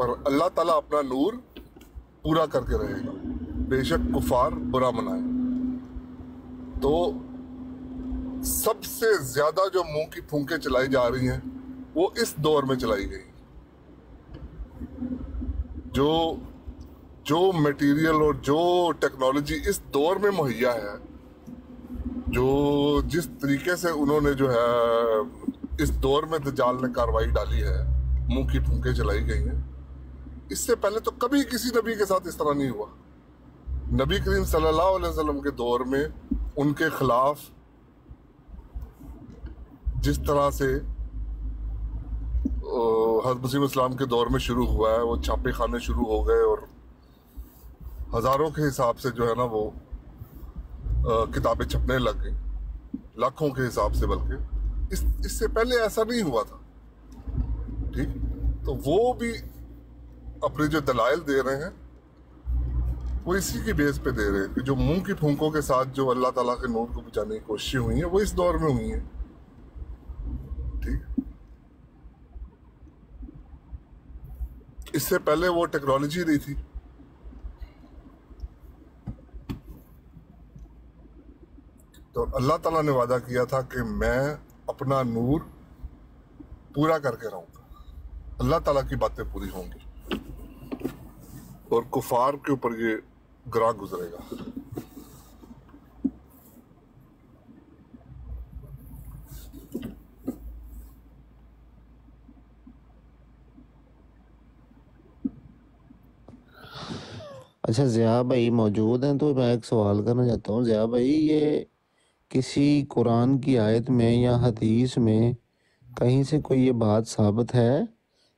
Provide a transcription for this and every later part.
پر اللہ تعالیٰ اپنا نور پورا کر کے رہے گا، بے شک کفار برا منائے۔ تو سب سے زیادہ جو منہ کی پھونکیں چلائی جا رہی ہیں وہ اس دور میں چلائی گئی، جو میٹیریل اور جو ٹیکنالوجی اس دور میں مہیا ہے، جو جس طریقے سے انہوں نے جو ہے اس دور میں دجال نے کاروائی ڈالی ہے، منہ کی پھونکیں چلائی گئی ہیں، اس سے پہلے تو کبھی کسی نبی کے ساتھ اس طرح نہیں ہوا۔ نبی کریم صلی اللہ علیہ وسلم کے دور میں ان کے خلاف جس طرح سے حضرت مسیح اسلام کے دور میں شروع ہوا ہے، وہ چھاپے خانے شروع ہو گئے اور ہزاروں کے حساب سے جو ہے نا وہ کتابیں چھپنے لگ گئی، لاکھوں کے حساب سے، بلکہ اس سے پہلے ایسا نہیں ہوا تھا۔ ٹھیک، تو وہ بھی اپنے جو دلائل دے رہے ہیں وہ اسی کی بیس پہ دے رہے ہیں کہ جو منہ کی پھونکوں کے ساتھ جو اللہ تعالیٰ کے نور کو بچانے کی کوششیں ہوئی ہیں وہ اس دور میں ہوئی ہیں۔ ٹھیک، اس سے پہلے وہ ٹیکنالوجی نہیں تھی۔ تو اللہ تعالیٰ نے وعدہ کیا تھا کہ میں اپنا نور پورا کر کے رہوں گا، اللہ تعالیٰ کی باتیں پوری ہوں گی اور کفار کے اوپر یہ گراں گزرے گا۔ اچھا ضیاء بھائی موجود ہیں تو میں ایک سوال کرنا چاہتا ہوں۔ ضیاء بھائی، یہ کسی قرآن کی آیت میں یا حدیث میں کہیں سے کوئی یہ بات ثابت ہے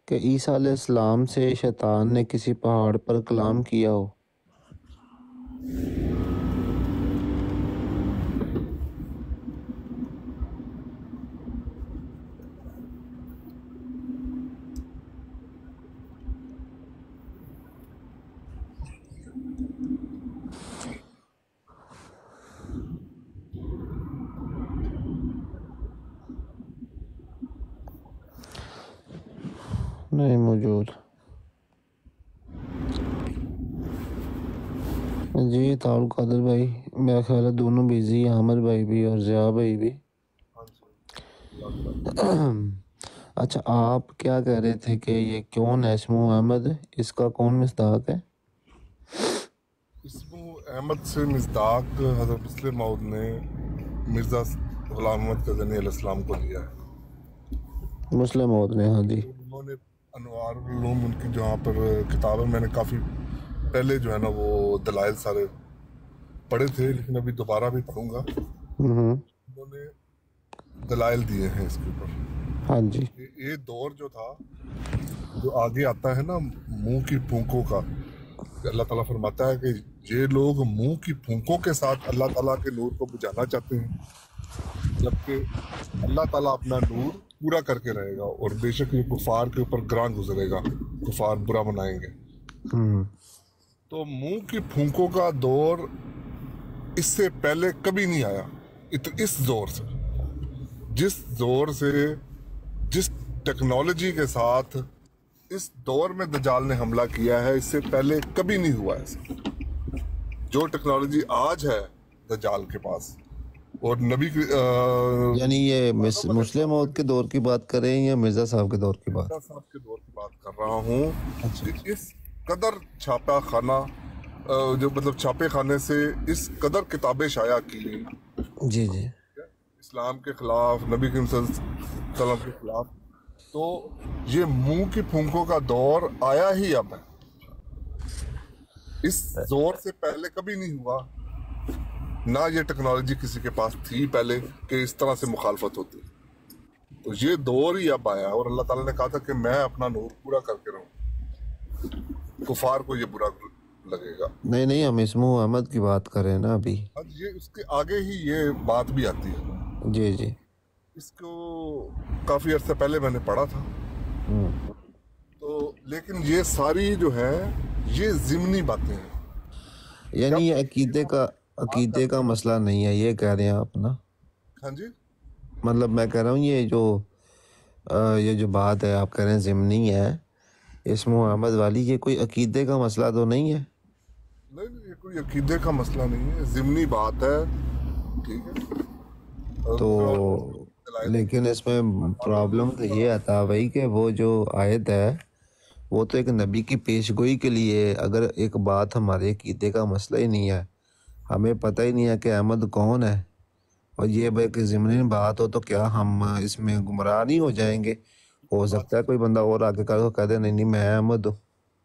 کہ عیسیٰ علیہ السلام سے شیطان نے کسی پہاڑ پر کلام کیا ہو؟ نہیں موجود۔ جی طاول قادر بھائی، میرا خیال ہے دونوں بیزی ہیں، عامر بھائی بھی اور ضیاء بھائی بھی۔ اچھا، آپ کیا کہہ رہے تھے کہ یہ کون ہے اسمو احمد، اس کا کون مصداق ہے؟ اسمو احمد سے مصداق حضرت مسلم موعود نے مرزا غلام محمد قادیانی علیہ السلام کو لیا ہے۔ مسلم موعود نے، ہاں جی۔ انہوں نے انوار العلوم، ان کی جہاں پر کتاب ہے، میں نے کافی پہلے جو ہے نا وہ دلائل سارے پڑھے تھے، لیکن ابھی دوبارہ بھی پڑھوں گا۔ انہوں نے دلائل دیے ہیں اس کے اوپر۔ ہاں جی، یہ دور جو تھا، جو آگے آتا ہے نا منہ کی پھونکوں کا، اللہ تعالیٰ فرماتا ہے کہ یہ لوگ منہ کی پھونکوں کے ساتھ اللہ تعالیٰ کے نور کو بجھانا چاہتے ہیں، جبکہ اللہ تعالیٰ اپنا نور پورا کر کے رہے گا اور بے شک یہ کفار کے اوپر گراں گزرے گا، کفار برا منائیں گے۔ تو منہ کی پھونکوں کا دور اس سے پہلے کبھی نہیں آیا، اس زور سے، جس زور سے، جس ٹیکنالوجی کے ساتھ اس دور میں دجال نے حملہ کیا ہے، اس سے پہلے کبھی نہیں ہوا ایسا۔ جو ٹیکنالوجی آج ہے دجال کے پاس، اور نبی یعنی یہ مسلم موعود کے دور کی بات کر رہے ہیں یا مرزا صاحب کے دور کی بات؟ مرزا صاحب کے دور کی بات کر رہا ہوں کہ اس قدر چھاپا خانہ، جو مطلب چھاپے خانے سے اس قدر کتابیں شائع کی گئی جی جی، اسلام کے خلاف، نبی کریم صلی اللہ علیہ وسلم کے خلاف، تو یہ منہ کی پھونکوں کا دور آیا ہی اب ہے، اس زور سے پہلے کبھی نہیں ہوا، نہ یہ ٹیکنالوجی کسی کے پاس تھی پہلے کہ اس طرح سے مخالفت ہوتی۔ تو یہ دور ہی اب آیا، اور اللہ تعالیٰ نے کہا تھا کہ میں اپنا نور پورا کر کے رہوں، کفار کو یہ برا لگے گا۔ نہیں، ہم اسمو احمد کی بات کر رہے ہیں نا ابھی۔ یہ اس کے آگے ہی یہ بات بھی آتی ہے۔ جی جی، اس کو کافی عرصے پہلے میں نے پڑھا تھا، تو لیکن یہ ساری جو ہے یہ ضمنی باتیں ہیں، یعنی یہ عقیدے کا مسئلہ نہیں ہے، یہ کہہ رہے ہیں آپ نا؟ ہاں جی، مطلب میں کہہ رہا ہوں یہ جو بات ہے آپ کہہ رہے ہیں ضمنی ہے، اسم احمد والی، یہ کوئی عقیدے کا مسئلہ تو نہیں ہے؟ نہیں یہ کوئی عقیدے کا مسئلہ نہیں ہے، ضمنی بات ہے، ٹھیک ہے۔ تو لیکن اس میں پرابلم تو یہ آتا بھائی کہ وہ جو آیت ہے وہ تو ایک نبی کی پیش گوئی کے لیے، اگر ایک بات ہمارے عقیدے کا مسئلہ ہی نہیں ہے، ہمیں پتہ ہی نہیں ہے کہ احمد کون ہے، اور یہ بھائی کہ ضمنی بات ہو، تو کیا ہم اس میں گمراہ نہیں ہو جائیں گے؟ ہو سکتا ہے کوئی بندہ اور آگے کر کہہ دے نہیں میں احمد ہوں۔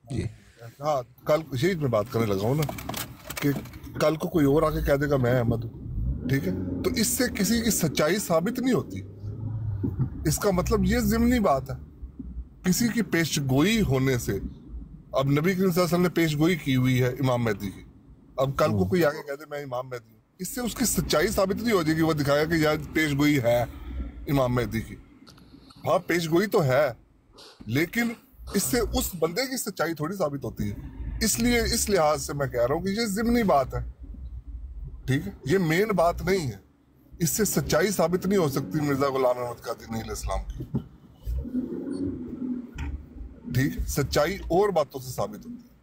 جی ہاں، کل یہی میں بات کرنے لگا ہوں نا کہ کل کو کوئی اور آ کے کہہ دے گا میں احمد ہوں، ٹھیک ہے، تو اس سے کسی کی سچائی ثابت نہیں ہوتی۔ اس کا مطلب یہ ضمنی بات ہے، کسی کی پیش گوئی ہونے سے، اب نبی کریم صلی اللہ علیہ وسلم نے پیش گوئی کی ہوئی ہے امام مہدی کی، اب کل کو کوئی آگے کہہ دے میں امام مہدی ہوں، اس سے اس کی سچائی ثابت نہیں ہو جائے گی، وہ دکھائے کہ یار پیش گوئی ہے امام مہدی کی۔ ہاں پیش گوئی تو ہے، لیکن اس سے اس بندے کی سچائی تھوڑی ثابت ہوتی ہے، اس لیے اس لحاظ سے میں کہہ رہا ہوں کہ یہ ضمنی بات ہے، ٹھیک ہے، یہ مین بات نہیں ہے، اس سے سچائی ثابت نہیں ہو سکتی مرزا غلام احمد قادری علیہ السلام کی، ٹھیک ہے، سچائی اور باتوں سے ثابت ہوتی ہے۔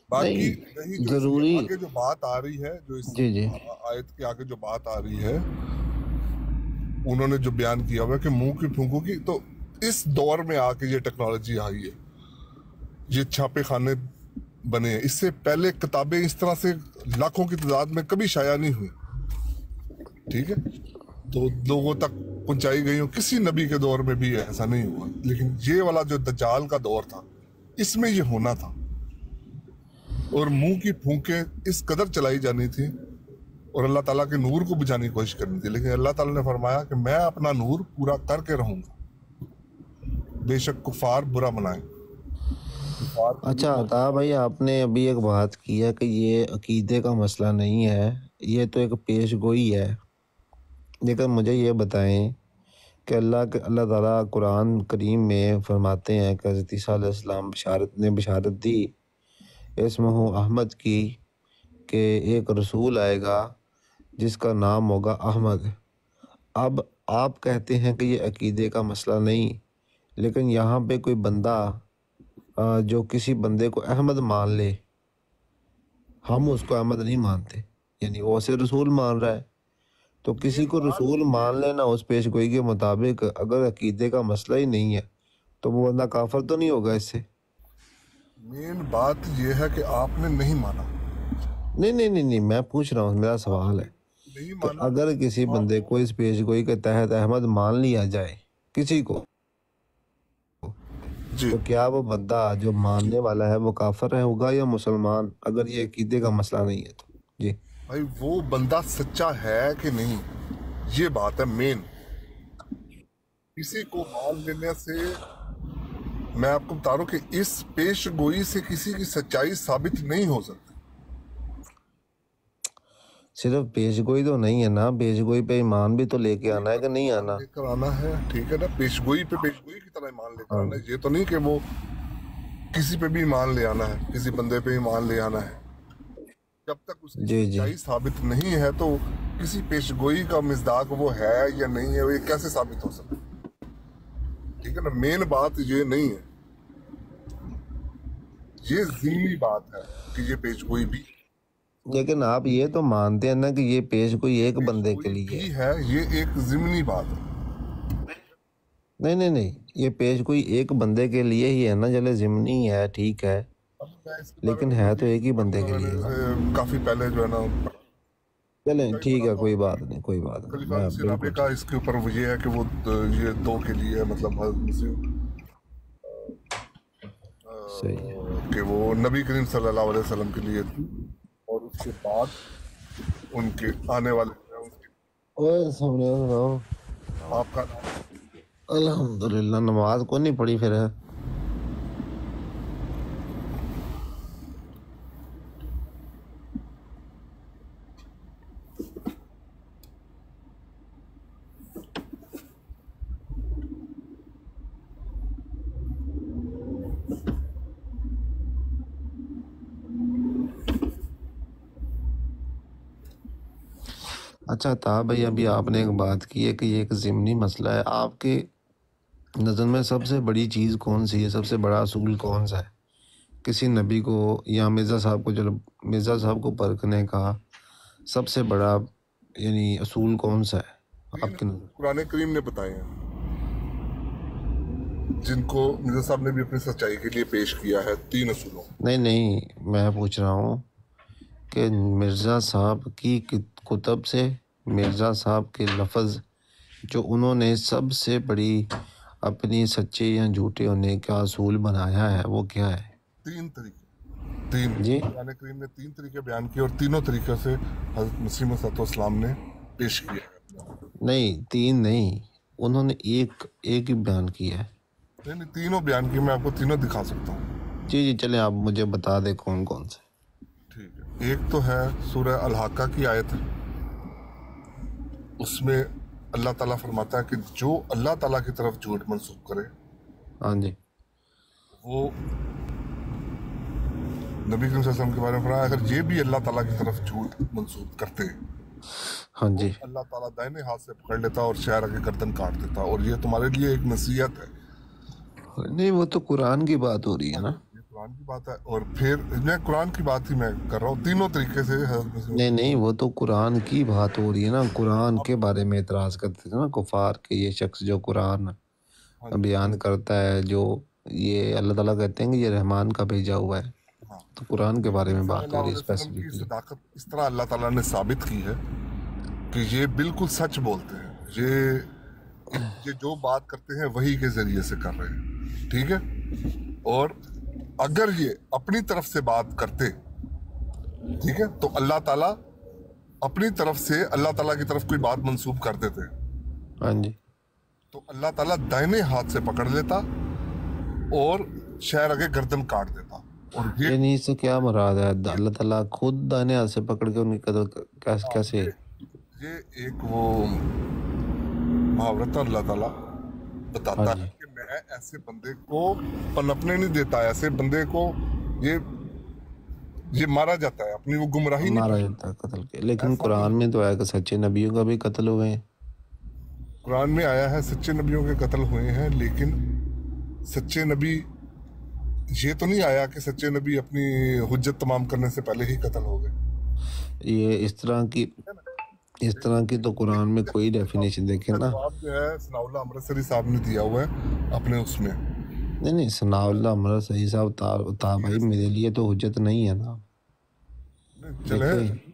باقی نہیں رہی جو اس ضروری، کے آگے جو بات آ رہی ہے، جو اس جی آیت کے آگے جو بات آ رہی ہے، انہوں نے جو بیان کیا ہوا ہے کہ منہ کی پھونکوں کی، تو اس دور میں آ کے یہ ٹیکنالوجی آئی ہے، یہ چھاپے خانے بنے ہیں، اس سے پہلے کتابیں اس طرح سے لاکھوں کی تعداد میں کبھی شائع نہیں ہوئی، ٹھیک ہے، تو لوگوں تک پہنچائی گئی ہوں، کسی نبی کے دور میں بھی ایسا نہیں ہوا، لیکن یہ والا جو دجال کا دور تھا اس میں یہ ہونا تھا، اور منہ کی پھونکیں اس قدر چلائی جانی تھی اور اللہ تعالیٰ کے نور کو بجھانے کی کوشش کرنی تھی، لیکن اللہ تعالیٰ نے فرمایا کہ میں اپنا نور پورا کر کے رہوں گا، بے شک کفار برا منائیں۔ اچھا عطا بھائی، آپ نے ابھی ایک بات کی ہے کہ یہ عقیدے کا مسئلہ نہیں ہے، یہ تو ایک پیش گوئی ہے، لیکن مجھے یہ بتائیں کہ اللہ تعالیٰ قرآن کریم میں فرماتے ہیں کہ حضرت عیسیٰ علیہ السلام بشارت دی اسمہ احمد کی کہ ایک رسول آئے گا جس کا نام ہوگا احمد۔ اب آپ کہتے ہیں کہ یہ عقیدے کا مسئلہ نہیں، لیکن یہاں پہ کوئی بندہ جو کسی بندے کو احمد مان لے، ہم اس کو احمد نہیں مانتے، یعنی وہ اسے رسول مان رہا ہے، تو کسی کو رسول مان لینا اس پیش گوئی کے مطابق اگر عقیدے کا مسئلہ ہی نہیں ہے تو وہ بندہ کافر تو نہیں ہوگا اس سے؟ مین بات یہ ہے کہ آپ نے نہیں مانا، نہیں، میں پوچھ رہا ہوں، میرا سوال ہے، نہیں تو مانا، اگر کسی بندے کو اس پیش گوئی کے تحت احمد مان لیا جائے کسی کو، جی تو کیا وہ بندہ جو ماننے والا ہے وہ کافر ہے ہوگا یا مسلمان، اگر یہ عقیدے کا مسئلہ نہیں ہے تو؟ جی بھائی وہ بندہ سچا ہے کہ نہیں، یہ بات ہے مین۔ کسی کو مان لینے سے، میں آپ کو بتا رہا ہوں کہ اس پیش گوئی سے کسی کی سچائی ثابت نہیں ہو سکتی۔ صرف پیش گوئی تو نہیں ہے نا، پیش گوئی پہ ایمان بھی تو لے کے آنا ہے کہ نہیں آنا؟ لے کر آنا ہے، ٹھیک ہے نا، پیش گوئی پہ پیش گوئی کی طرح ایمان لے کر آنا ہے، یہ تو نہیں کہ وہ کسی پہ بھی ایمان لے آنا ہے، کسی بندے پہ ایمان لے آنا ہے، جب تک اس کی جی سچائی ثابت نہیں ہے تو کسی پیش گوئی کا مصداق وہ ہے یا نہیں ہے، وہ یہ کیسے ثابت ہو سکتا ہے، ٹھیک ہے نا، مین بات یہ نہیں ہے، یہ ضمنی بات ہے کہ یہ پیش گوئی بھی لیکن آپ یہ تو مانتے ہیں نا کہ یہ پیش گوئی ایک بندے کے لیے ہے؟ بھی ہے، یہ ایک ضمنی بات ہے۔ نہیں، یہ پیش گوئی ایک بندے کے لیے ہی ہے نا، چلے ضمنی ہے ٹھیک ہے، میں اس کے لیکن ہے تو ایک ہی بندے کے لیے نا۔ کافی پہلے جو ہے نا چلیں ٹھیک ہے، کوئی بات نہیں، خلیفہ میں مسیح بالکل رابع کا اس کے اوپر وہ یہ ہے کہ وہ یہ دو کے لیے ہے، مطلب حضرت مسیح صحیح۔ کہ وہ نبی کریم صلی اللہ علیہ وسلم کے لیے تھی، اور اس کے بعد ان کے آنے والے اوہ سامنے سناؤ، آپ کا الحمدللہ نماز کو نہیں پڑھی پھر ہے؟ اچھا تھا بھائی، ابھی آپ نے ایک بات کی ہے کہ یہ ایک ضمنی مسئلہ ہے، آپ کے نظر میں سب سے بڑی چیز کون سی ہے؟ سب سے بڑا اصول کون سا ہے کسی نبی کو یا مرزا صاحب کو؟ چلو مرزا صاحب کو پرکھنے کا سب سے بڑا یعنی اصول کون سا ہے آپ کی نظر؟ قرآن کریم نے بتائے ہیں جن کو مرزا صاحب نے بھی اپنی سچائی کے لیے پیش کیا ہے، 3 اصولوں۔ نہیں میں پوچھ رہا ہوں کہ مرزا صاحب کی کتب سے مرزا صاحب کے لفظ جو انہوں نے سب سے بڑی اپنی سچے یا جھوٹے ہونے کا اصول بنایا ہے وہ کیا ہے؟ 3 طریقے، جی قرآن کریم نے 3 طریقے بیان کیے اور تینوں طریقوں سے حضرت مسیح موعود علیہ السلام نے پیش کیا ہے۔ نہیں 3 نہیں، انہوں نے ایک ہی بیان کیا ہے۔ نہیں تینوں بیان کیے، میں آپ کو تینوں دکھا سکتا ہوں۔ جی چلیں آپ مجھے بتا دیں کون کون سے۔ ٹھیک ہے، ایک تو ہے سورہ الحاقہ کی آیت، اس میں اللہ تعالیٰ فرماتا ہے کہ جو اللہ تعالیٰ کی طرف جھوٹ منسوب کرے ہاں جی وہ نبی کریم صلی اللہ علیہ وسلم کے بارے میں فرمایا اگر یہ بھی اللہ تعالیٰ کی طرف جھوٹ منسوب کرتے ہاں جی اللہ تعالیٰ دائنے ہاتھ سے پکڑ لیتا اور شہر کے گردن کاٹ دیتا، اور یہ تمہارے لیے ایک نصیحت ہے۔ نہیں وہ تو قرآن کی بات ہو رہی ہے نا۔ یہ قرآن کی بات ہے، اور پھر میں قرآن کی بات ہی میں کر رہا ہوں، تینوں طریقے سے حضرت مسیح نہیں وہ تو قرآن کی بات ہو رہی ہے نا، قرآن کے بارے میں اعتراض کرتے تھے نا کفار کہ یہ شخص جو قرآن بیان کرتا ہے، جو یہ اللہ تعالیٰ کہتے ہیں کہ یہ رحمان کا بھیجا ہوا ہے، تو قرآن کے بارے میں بات ہو رہی ہے وسلم کی اسپیسیفکلی۔ صداقت اس طرح اللہ تعالیٰ نے ثابت کی ہے کہ یہ بالکل سچ بولتے ہیں، یہ جو بات کرتے ہیں وہی کے ذریعے سے کر رہے ہیں، ٹھیک ہے۔ اور اگر یہ اپنی طرف سے بات کرتے، ٹھیک ہے، تو اللہ تعالیٰ اپنی طرف سے اللہ تعالیٰ کی طرف کوئی بات منسوب کر دیتے ہاں جی تو اللہ تعالیٰ دائنے ہاتھ سے پکڑ لیتا اور شہر آگے گردن کاٹ دیتا۔ اور یہ یعنی اس سے کیا مراد ہے؟ اللہ تعالیٰ خود دانے ہاتھ سے پکڑ کے ان کی قتل کیسے؟ یہ ایک وہ محاورت اللہ تعالیٰ بتاتا ہے کہ میں ایسے بندے کو پنپنے نہیں دیتا، ایسے بندے کو یہ مارا جاتا ہے، اپنی وہ گمراہی نہیں مارا جاتا ہے قتل کے۔ لیکن قرآن میں تو آیا کہ سچے نبیوں کا بھی قتل ہوئے ہیں۔ قرآن میں آیا ہے سچے نبیوں کے قتل ہوئے ہیں، لیکن سچے نبی یہ تو نہیں آیا کہ سچے نبی اپنی حجت تمام کرنے سے پہلے ہی قتل ہو گئے۔ یہ اس طرح کی تو قرآن میں کوئی ڈیفینیشن دیکھیں نا۔ جواب جو ہے ثناء اللہ امرتسری صاحب نے دیا ہوا ہے اپنے اس میں۔ نہیں ثناء اللہ امرتسری صاحب تا بھائی میرے لیے تو حجت نہیں ہے نا۔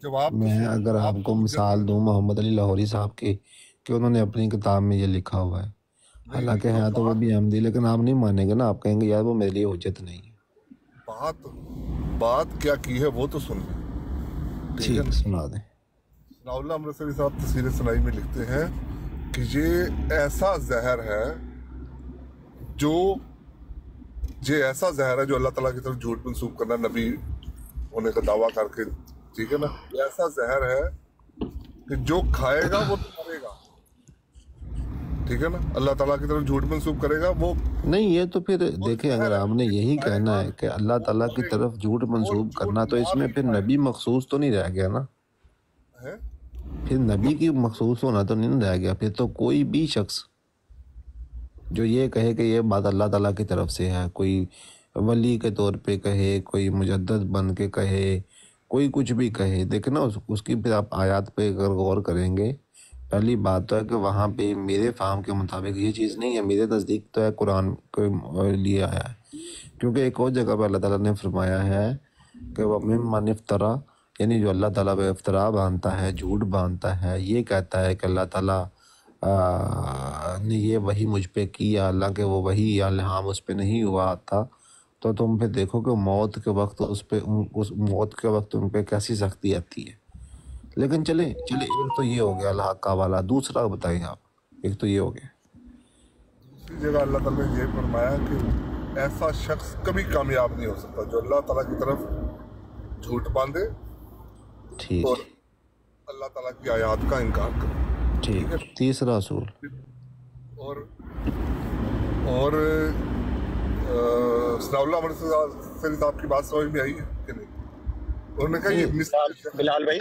جواب میں اگر آپ کو مثال دوں محمد علی لاہوری صاحب کی کہ انہوں نے اپنی کتاب میں یہ لکھا ہوا ہے، حالانکہ ہے تو وہ بھی احمدی، لیکن آپ نہیں مانیں گے نا، آپ کہیں گے یار وہ میرے لیے حجت نہیں ہے۔ بات کیا کی ہے وہ تو سن لیں، ٹھیک سنا دیں۔ ثناء اللہ امرتسری صاحب تفسیر ثنائی میں لکھتے ہیں کہ یہ ایسا زہر ہے جو اللہ تعالیٰ کی طرف جھوٹ منسوب کرنا، نبی ہونے کا دعویٰ کر کے، ٹھیک ہے نا، ایسا زہر ہے کہ جو کھائے گا وہ مرے گا، ٹھیک ہے نا، اللہ تعالیٰ کی طرف جھوٹ منسوب کرے گا وہ نہیں یہ تو پھر دیکھیں اگر آپ نے یہی کہنا ہے کہ اللہ تعالیٰ کی طرف جھوٹ منسوب کرنا، تو اس میں پھر نبی مخصوص تو نہیں رہ گیا نا، ہے۔ پھر نبی کی مخصوص ہونا تو نہیں رہ گیا، پھر تو کوئی بھی شخص جو یہ کہے کہ یہ بات اللہ تعالیٰ کی طرف سے ہے، کوئی ولی کے طور پہ کہے، کوئی مجدد بن کے کہے، کوئی کچھ بھی کہے، دیکھیں نا اس کی پھر آپ آیات پہ اگر غور کریں گے، پہلی بات تو ہے کہ وہاں پہ میرے فہم کے مطابق یہ چیز نہیں ہے، میرے نزدیک تو ہے قرآن کے لیے آیا ہے، کیونکہ ایک اور جگہ پہ اللہ تعالیٰ نے فرمایا ہے کہ وَمِمَّنِ افْتَرَى، یعنی جو اللہ تعالیٰ پہ افطرا باندھتا ہے، جھوٹ باندھتا ہے، یہ کہتا ہے کہ اللہ تعالیٰ نے یہ وحی مجھ پہ کیا، حالانکہ وہ وحی یا الہام اس پہ نہیں ہوا تھا، تو تم پہ دیکھو کہ موت کے وقت اس موت کے وقت ان پہ کیسی سختی آتی ہے۔ لیکن چلیں ایک تو یہ ہو گیا الحاقہ والا، دوسرا بتائیں آپ، ایک تو یہ ہو گیا۔ دوسری جگہ اللہ تعالیٰ نے یہ فرمایا کہ ایسا شخص کبھی کامیاب نہیں ہو سکتا جو اللہ تعالیٰ کی طرف جھوٹ باندھے ٹھیک اور اللہ تعالیٰ کی آیات کا انکار کرے، ٹھیک۔ تیسرا اصول اور ثناء اللہ امرتسری صاحب کی بات سمجھ میں آئی ہے کہ نہیں؟ انہوں نے کہا یہ بلال بھائی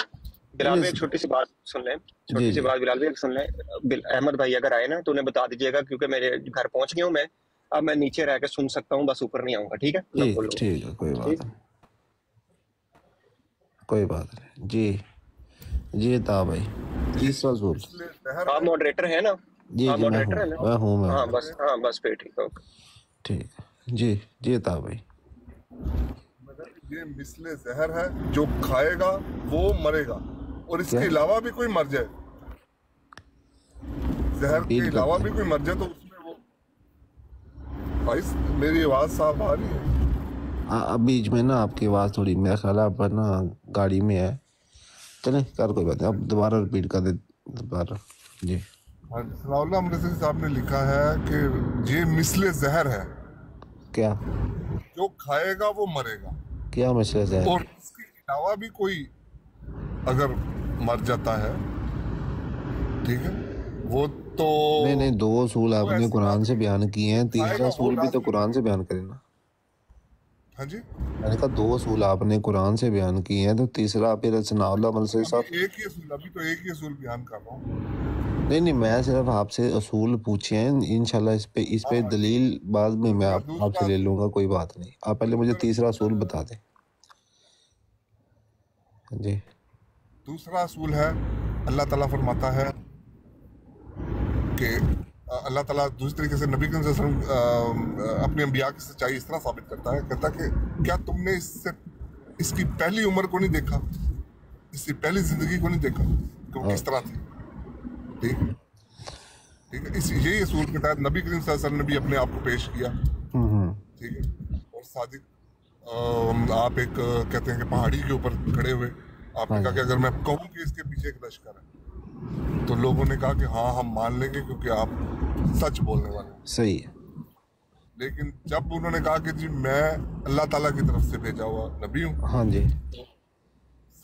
بلال بھائی ایک چھوٹی سی بات سن لیں، چھوٹی سی بات بلال بھائی سن لیں. احمد بھائی اگر آئے نا تو انہیں بتا دیجیے گا، کیونکہ میرے گھر پہنچ گیا ہوں میں، اب میں نیچے رہ کے سن سکتا ہوں، بس اوپر نہیں آؤں گا. ٹھیک ہے، میں بولوں گا. ٹھیک ہے، کوئی بات نہیں، کوئی بات نہیں. جی عطا بھائی تیسرا اصول. آپ ماڈریٹر ہیں نا؟ جی آپ میں ماڈریٹر ہیں نا؟ ہوں. ہاں بس پھر ٹھیک ہے. اوکے ٹھیک ہے. جی عطا بھائی. یہ مثل زہر ہے، جو کھائے گا وہ مرے گا، اور اس کے علاوہ بھی کوئی مر جائے، زہر کے علاوہ بھی کوئی مر جائے تو اس میں وہ. بھائی میری آواز صاف آ رہی ہے؟ اب بیچ میں نا آپ کی آواز تھوڑی، میرا خیال ہے آپ نا گاڑی میں ہے. چلیں کوئی بات نہیں، اب دوبارہ ریپیٹ کر دیں دوبارہ. جی ثناء اللہ امرتسری صاحب نے لکھا ہے کہ یہ مثل زہر ہے، کیا جو کھائے گا وہ مرے گا، کیا مسئلہ زہر؟ اور اس کے علاوہ بھی کوئی اگر مر جاتا ہے، ٹھیک ہے، وہ تو نہیں 2 اصول آپ نے قرآن سے بیان کیے ہیں، تیسرا اصول بھی تو قرآن سے بیان کریں نا. ہاں جی، میں نے کہا 2 اصول آپ نے قرآن سے بیان کیے ہیں، تو تیسرا پھر ثناء اللہ امرتسری صاحب. ایک ہی اصول، ابھی تو ایک ہی اصول بیان کر رہا ہوں. نہیں میں صرف آپ سے اصول پوچھے ہیں، انشاءاللہ اس پہ دلیل بعد میں آپ سے لے لوں گا، کوئی بات نہیں. آپ پہلے مجھے تیسرا اصول بتا دیں. جی دوسرا اصول ہے، اللہ تعالیٰ فرماتا ہے کہ اللہ تعالیٰ دوسری طریقے سے نبی کریم صلی اللہ علیہ وسلم اپنے انبیاء کی سچائی اس طرح ثابت کرتا ہے، کہتا کہ کیا تم نے اس کی پہلی عمر کو نہیں دیکھا، اس کی پہلی زندگی کو نہیں دیکھا کہ وہ کس طرح تھی. ٹھیک ہے، یہی اصول کے تحت نبی کریم صلی اللہ علیہ وسلم نے بھی اپنے آپ کو پیش کیا. ٹھیک ہے، اور صادق آپ ایک کہتے ہیں کہ پہاڑی کے اوپر کھڑے ہوئے آپ نے کہا کہ اگر میں کہوں کہ اس کے پیچھے ایک لشکر ہے، تو لوگوں نے کہا کہ ہاں ہم مان لیں گے کیونکہ آپ سچ بولنے والے ہیں. صحیح ہے. لیکن جب انہوں نے کہا کہ جی میں اللہ تعالیٰ کی طرف سے بھیجا ہوا نبی ہوں، ہاں جی،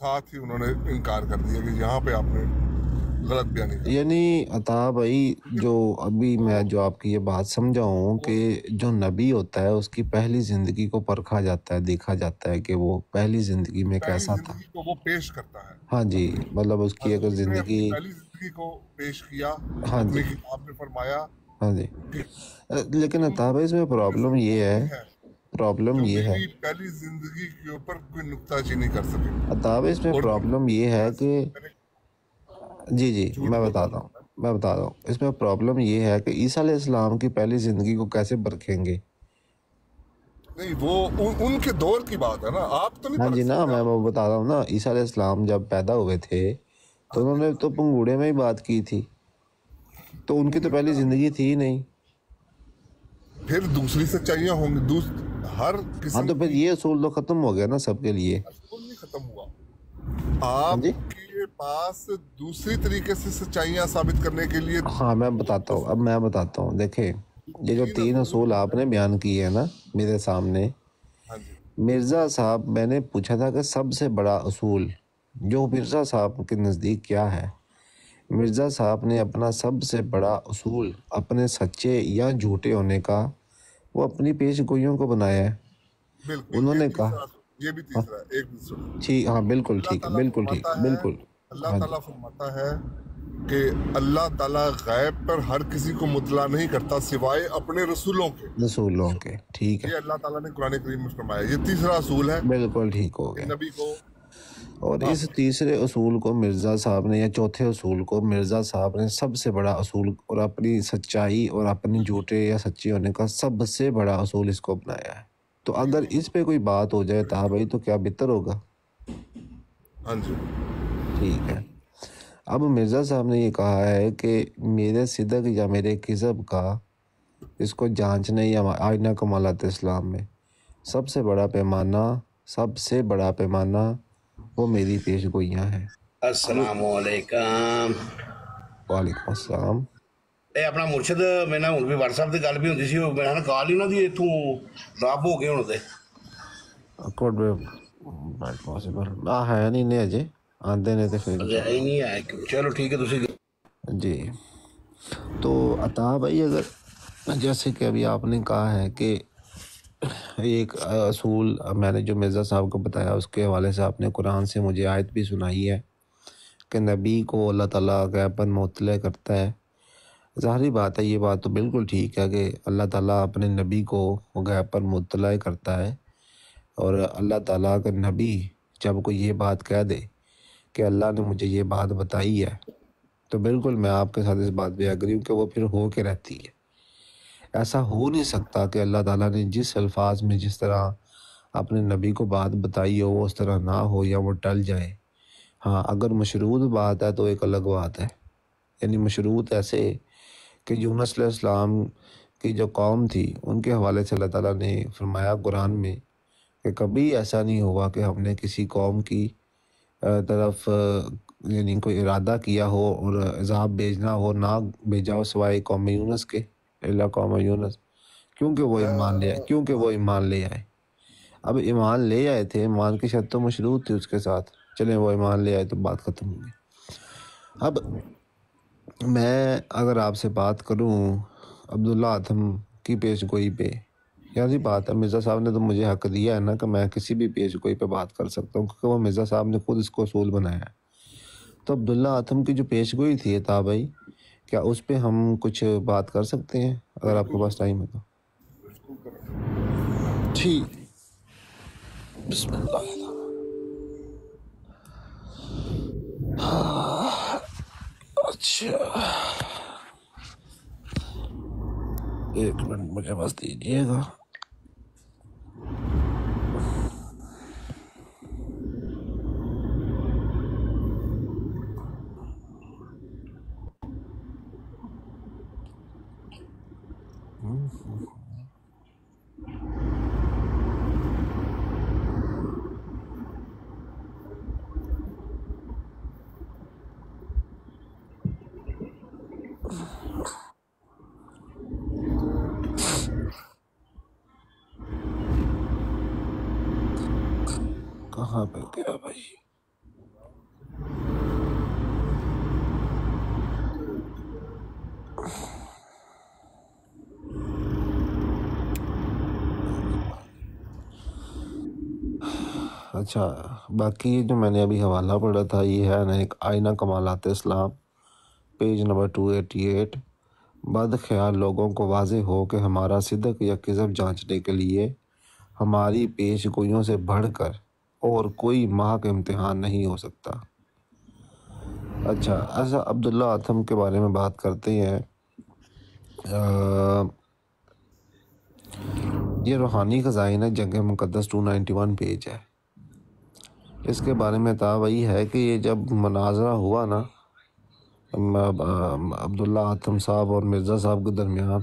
ساتھ ہی انہوں نے انکار کر دیا کہ یہاں پہ آپ نے غلط بیانی کی. یعنی عطا بھائی جو ابھی میں جو آپ کی یہ بات سمجھا ہوں کہ جو نبی ہوتا ہے اس کی پہلی زندگی کو پرکھا جاتا ہے، دیکھا جاتا ہے کہ وہ پہلی زندگی میں کیسا تھا. زندگی کو وہ پیش کرتا ہے. ہاں جی، مطلب اس کی اگر زندگی، پہلی زندگی کو پیش کیا، ہاں اپنی جی کتاب میں فرمایا. ہاں جی. لیکن عطا بھائی اس میں پرابلم یہ ہے میری پہلی زندگی کے اوپر کوئی نکتہ چینی کر سکے. عطا بھائی اس میں پرابلم یہ ہے کہ جی میں بتاتا ہوں اس میں پرابلم یہ ہے کہ عیسیٰ علیہ السلام کی پہلی زندگی کو کیسے پرکھیں گے؟ نہیں وہ ان کے دور کی بات ہے نا، آپ تو نہیں. ہاں جی نا، میں وہ بتا رہا ہوں نا، عیسیٰ علیہ السلام جب پیدا ہوئے تھے تو انہوں نے تو پنگوڑے میں ہی بات کی تھی، تو ان کی تو پہلی زندگی تھی ہی نہیں. پھر دوسری سچائیاں ہوں گی، ہر قسم. ہاں تو پھر یہ اصول تو ختم ہو گیا نا سب کے لیے. اصول نہیں ختم ہوا، آپ کے پاس دوسری طریقے سے سچائیاں ثابت کرنے کے لیے. ہاں میں بتاتا ہوں، دیکھیں یہ جو 3 اصول آپ نے بیان کیے ہیں نا میرے سامنے، مرزا صاحب میں نے پوچھا تھا کہ سب سے بڑا اصول جو مرزا صاحب کے نزدیک کیا ہے. مرزا صاحب نے اپنا سب سے بڑا اصول اپنے سچے یا جھوٹے ہونے کا وہ اپنی پیش گوئیوں کو بنایا ہے. انہوں نے کہا یہ بھی تیسرا ایک دوسرا. ٹھیک، ہاں بالکل ٹھیک، بالکل ٹھیک، بالکل. اللہ تعالیٰ فرماتا ہے کہ اللہ تعالیٰ غیب پر ہر کسی کو مطلع نہیں کرتا سوائے اپنے رسولوں کے. ٹھیک ہے، یہ اللہ تعالیٰ نے قرآن کریم میں فرمایا. یہ تیسرا اصول ہے، بالکل ٹھیک ہو گیا. نبی کو. اور اس تیسرے اصول کو مرزا صاحب نے، یا چوتھے اصول کو مرزا صاحب نے سب سے بڑا اصول اور اپنی سچائی اور اپنی جھوٹے یا سچے ہونے کا سب سے بڑا اصول اس کو بنایا ہے. تو اگر اس پہ کوئی بات ہو جائے تا بھائی تو کیا بہتر ہوگا؟ ہاں جی ٹھیک ہے. اب مرزا صاحب نے یہ کہا ہے کہ میرے صدق یا میرے کذب کا اس کو جانچنے یا آئینہ کمالات اسلام میں سب سے بڑا پیمانہ وہ میری پیش گوئیاں ہیں. السلام علیکم. وعلیکم السلام. ਇਹ ਆਪਣਾ ਮੁਰਸ਼ਦ ਮੇਰੇ ਨਾਲ ਹੁਣ ਵੀ WhatsApp ਤੇ ਗੱਲ ਵੀ ਹੁੰਦੀ ਸੀ, ਉਹ ਮੇਰਾ ਨਾ ਕਾਲ ਹੀ ਉਹਨਾਂ ਦੀ ਇੱਥੋਂ ਰੱਬ ਹੋ ਗਏ ਹੁਣ ਤੇ ਕੋਡ ਬਾਈ ਪੋਸੀਬਲ ਹੈ ਨਹੀਂ ਨੇ ਅਜੇ ਆਂਦੇ ਨੇ ਤੇ ਫਿਰ ਇਹ ਨਹੀਂ ਹੈ. ਚਲੋ ਠੀਕ ہے ਤੁਸੀਂ جی. تو عطا بھائی اگر جیسے کہ ابھی آپ نے کہا ہے کہ ایک اصول میں نے جو مرزا صاحب کو بتایا اس کے حوالے سے آپ نے قرآن سے مجھے آیت بھی سنائی ہے کہ نبی کو اللہ تعالیٰ غیب پر مطلع کرتا ہے، ظاہری بات ہے، یہ بات تو بالکل ٹھیک ہے کہ اللہ تعالیٰ اپنے نبی کو غیب پر مطلع کرتا ہے، اور اللہ تعالیٰ کا نبی جب کوئی یہ بات کہہ دے کہ اللہ نے مجھے یہ بات بتائی ہے، تو بالکل میں آپ کے ساتھ اس بات پہ ایگری ہوں کہ وہ پھر ہو کے رہتی ہے۔ ایسا ہو نہیں سکتا کہ اللہ تعالیٰ نے جس الفاظ میں جس طرح اپنے نبی کو بات بتائی ہو وہ اس طرح نہ ہو یا وہ ٹل جائے۔ ہاں اگر مشروط بات ہے تو ایک الگ بات ہے، یعنی مشروط ایسے کہ یونس علیہ السلام کی جو قوم تھی ان کے حوالے سے اللہ تعالیٰ نے فرمایا قرآن میں کہ کبھی ایسا نہیں ہوا کہ ہم نے کسی قوم کی طرف یعنی کوئی ارادہ کیا ہو اور عذاب بھیجنا ہو، نہ بھیجا ہو سوائے قوم یونس کے، اللہ قوم یونس، کیونکہ وہ ایمان لے آئے۔ اب ایمان لے آئے تھے، ایمان کی شرط تو مشروط تھی اس کے ساتھ، چلیں وہ ایمان لے آئے تو بات ختم ہو گئی۔ اب میں اگر آپ سے بات کروں عبداللہ ادھم کی پیش گوئی پہ، یعنی بات ہے مرزا صاحب نے تو مجھے حق دیا ہے نا کہ میں کسی بھی پیش گوئی پہ بات کر سکتا ہوں، کیونکہ وہ مرزا صاحب نے خود اس کو اصول بنایا ہے۔ تو عبداللہ ادھم کی جو پیش گوئی تھی عطا بھائی، کیا اس پہ ہم کچھ بات کر سکتے ہیں اگر آپ کے پاس ٹائم ہے تو؟ ٹھیک، بسم اللہ۔ اچھا ایک منٹ مجھے بس دیجیے گا۔ کہاں پہ گیا بھائی؟ اچھا باقی جو میں نے ابھی حوالہ پڑھا تھا یہ ہے نا ایک آئینہ کمالات اسلام، پیج نمبر 288۔ بد خیال لوگوں کو واضح ہو کہ ہمارا صدق یا کذب جانچنے کے لیے ہماری پیش گوئیوں سے بڑھ کر اور کوئی محض امتحان نہیں ہو سکتا۔ اچھا ایسا عبداللہ ادھم کے بارے میں بات کرتے ہیں۔ یہ روحانی خزائن ہے، جنگ مقدس 291 پیج ہے۔ اس کے بارے میں تھا وہی ہے کہ یہ جب مناظرہ ہوا نا عبداللہ ادھم صاحب اور مرزا صاحب کے درمیان،